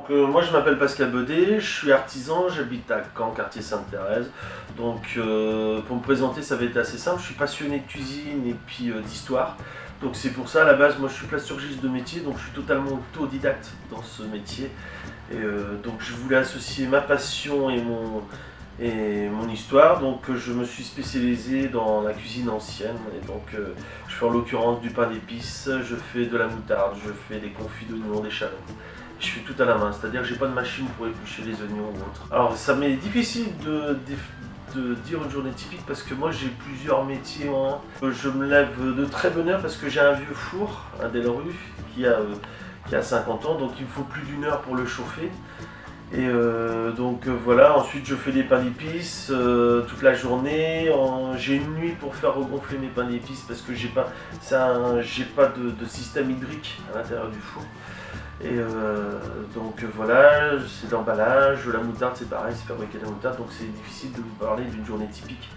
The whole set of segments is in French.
Moi je m'appelle Pascal Baudet, je suis artisan, j'habite à Caen, quartier Sainte-Thérèse. Donc pour me présenter ça va être assez simple, je suis passionné de cuisine et puis d'histoire. Donc c'est pour ça à la base moi je suis plasturgiste de métier, donc je suis totalement autodidacte dans ce métier. Et donc je voulais associer ma passion et mon histoire, donc je me suis spécialisé dans la cuisine ancienne. Et donc je fais en l'occurrence du pain d'épices, je fais de la moutarde, je fais des confits d'oignons, d'échalotes. Je fais tout à la main, c'est-à-dire que j'ai pas de machine pour éplucher les oignons ou autre. Alors ça m'est difficile de dire une journée typique parce que moi j'ai plusieurs métiers en un. Je me lève de très bonne heure parce que j'ai un vieux four, un Delru, qui a 50 ans, donc il me faut plus d'1 heure pour le chauffer. Et voilà, ensuite je fais des pains d'épices toute la journée. J'ai une nuit pour faire regonfler mes pains d'épices parce que j'ai pas de système hydrique à l'intérieur du four. Et voilà, c'est l'emballage, la moutarde c'est pareil, c'est fabriquer de la moutarde, donc c'est difficile de vous parler d'une journée typique.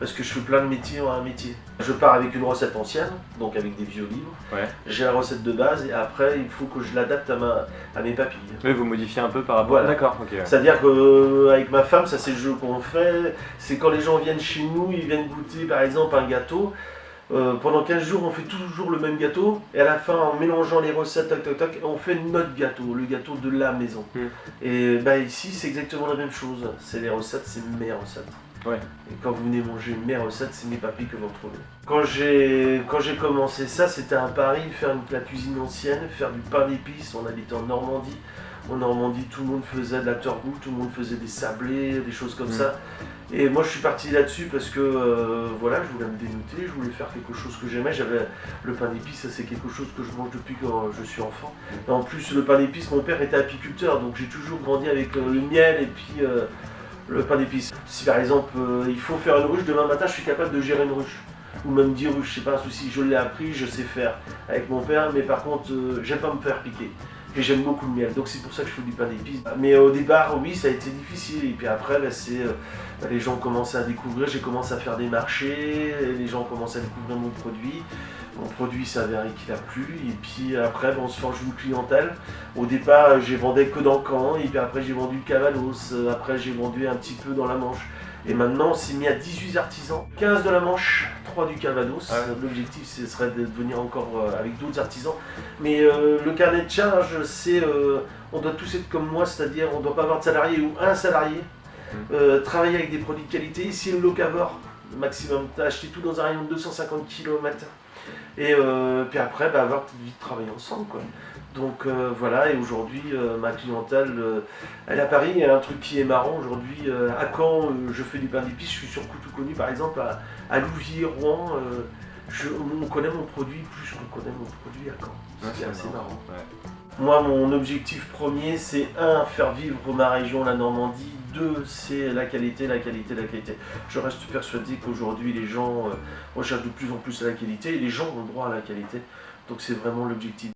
Parce que je fais plein de métiers en un métier. Je pars avec une recette ancienne, donc avec des vieux livres. Ouais. J'ai la recette de base et après il faut que je l'adapte à mes papilles. Oui, vous modifiez un peu par rapport Voilà. D'accord, ok. Ouais. C'est-à-dire qu'avec ma femme, ça c'est le jeu qu'on fait, c'est quand les gens viennent chez nous, ils viennent goûter par exemple un gâteau. Pendant 15 jours, on fait toujours le même gâteau, et à la fin, en mélangeant les recettes, on fait notre gâteau, le gâteau de la maison. Et ici, c'est exactement la même chose. C'est les recettes, c'est mes recettes. Ouais. Et quand vous venez manger mes recettes, c'est mes papilles que vous retrouvez. Quand j'ai commencé ça, c'était un pari, faire la cuisine ancienne, faire du pain d'épices. On habitait en Normandie. En Normandie, tout le monde faisait de la turboute, tout le monde faisait des sablés, des choses comme ça. Et moi, je suis parti là-dessus parce que voilà, je voulais me dénouter, je voulais faire quelque chose que j'aimais. J'avais le pain d'épices, ça c'est quelque chose que je mange depuis quand je suis enfant. Et en plus, le pain d'épices, mon père était apiculteur, donc j'ai toujours grandi avec le miel et puis le pain d'épices. Si par exemple, il faut faire une ruche, demain matin, je suis capable de gérer une ruche. Ou même 10 ruches, c'est pas un souci, je l'ai appris, je sais faire avec mon père, mais par contre, j'aime pas me faire piquer. Et j'aime beaucoup le miel, donc c'est pour ça que je fais du pain d'épices. Mais au départ, oui, ça a été difficile. Et puis après, les gens ont commencé à découvrir, j'ai commencé à faire des marchés, et les gens ont commencé à découvrir mon produit. Mon produit s'est avéré qu'il a plu, et puis après, on se forge une clientèle. Au départ, j'ai vendu que dans Caen, et puis après, j'ai vendu Cavalos, après, j'ai vendu un petit peu dans la Manche. Et maintenant, on s'est mis à 18 artisans, 15 de la Manche, 3 du Cavados. L'objectif, ce serait de venir encore avec d'autres artisans. Mais le carnet de charge, c'est on doit tous être comme moi, c'est-à-dire on ne doit pas avoir de salarié ou un salarié. Travailler avec des produits de qualité. Ici, le locavore, maximum, acheter tout dans un rayon de 250 km. Et puis après, avoir envie de travailler ensemble, quoi. Donc voilà, et aujourd'hui, ma clientèle, elle est à Paris. Il y a un truc qui est marrant aujourd'hui. À Caen, je fais du pain d'épices, je suis surtout tout connu, par exemple, à Louviers, Rouen. On connaît mon produit plus qu'on connaît mon produit à Caen. C'est assez marrant. Ouais. Moi, mon objectif premier, c'est 1, faire vivre ma région, la Normandie. 2, c'est la qualité, la qualité, la qualité. Je reste persuadé qu'aujourd'hui, les gens recherchent de plus en plus la qualité et les gens ont droit à la qualité. Donc c'est vraiment l'objectif.